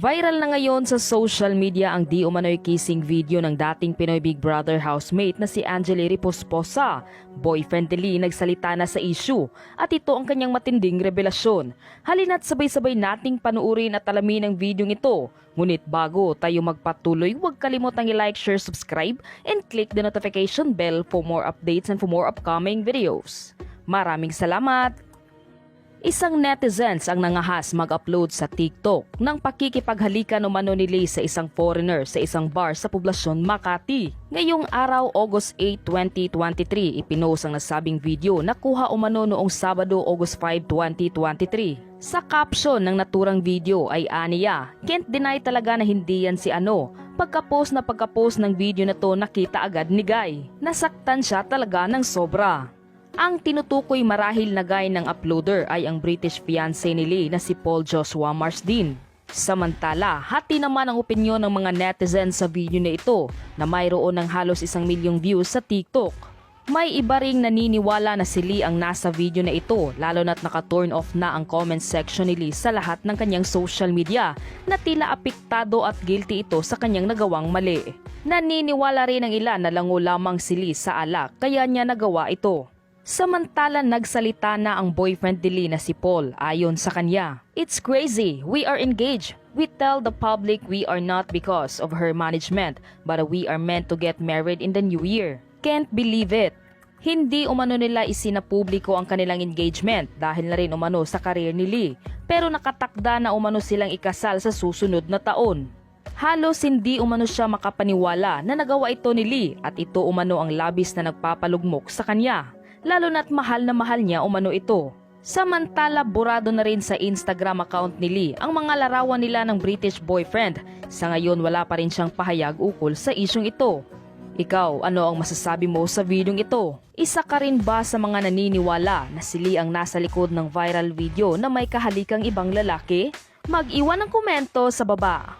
Viral na ngayon sa social media ang di umano'y kissing video ng dating Pinoy Big Brother housemate na si Angeli Riposposa. Boyfriend ni Lee nagsalita na sa issue at ito ang kanyang matinding revelasyon. Halina't sabay-sabay nating panuurin at alamin ang videong ito. Ngunit bago tayo magpatuloy, huwag kalimutang i-like, share, subscribe, and click the notification bell for more updates and for more upcoming videos. Maraming salamat! Isang netizens ang nangahas mag-upload sa TikTok ng pakikipaghalikan umano ni Lee sa isang foreigner sa isang bar sa poblasyon Makati. Ngayong araw, August 8, 2023, ipinost ang nasabing video na kuha umano noong Sabado, August 5, 2023. Sa caption ng naturang video ay aniya, "Can't deny talaga na hindi yan si ano." Pagka-post ng video na to, nakita agad ni Guy. Nasaktan siya talaga ng sobra. Ang tinutukoy marahil na guy ng uploader ay ang British fiancé ni Lee na si Paul Joshua Marsden. Samantala, hati naman ang opinyon ng mga netizens sa video na ito na mayroon ng halos 1 milyong views sa TikTok. May iba ring naniniwala na si Lee ang nasa video na ito, lalo na't naka-turn off na ang comment section ni Lee sa lahat ng kanyang social media na tila apektado at guilty ito sa kanyang nagawang mali. Naniniwala rin ang ilan na lango lamang si Lee sa alak kaya niya nagawa ito. Samantala, nagsalita na ang boyfriend ni Lee na si Paul ayon sa kanya. "It's crazy. We are engaged. We tell the public we are not because of her management, but we are meant to get married in the new year. Can't believe it." Hindi umano nila isinapubliko ang kanilang engagement dahil na rin umano sa karir ni Lee, pero nakatakda na umano silang ikasal sa susunod na taon. Halos hindi umano siya makapaniwala na nagawa ito ni Lee at ito umano ang labis na nagpapalugmok sa kanya. Lalo na't mahal na mahal niya umano ito. Samantala, burado na rin sa Instagram account ni Lee ang mga larawan nila ng British boyfriend. Sa ngayon, wala pa rin siyang pahayag ukol sa isyong ito. Ikaw, ano ang masasabi mo sa videong ito? Isa ka rin ba sa mga naniniwala na si Lee ang nasa likod ng viral video na may kahalikang ibang lalaki? Mag-iwan ng komento sa baba.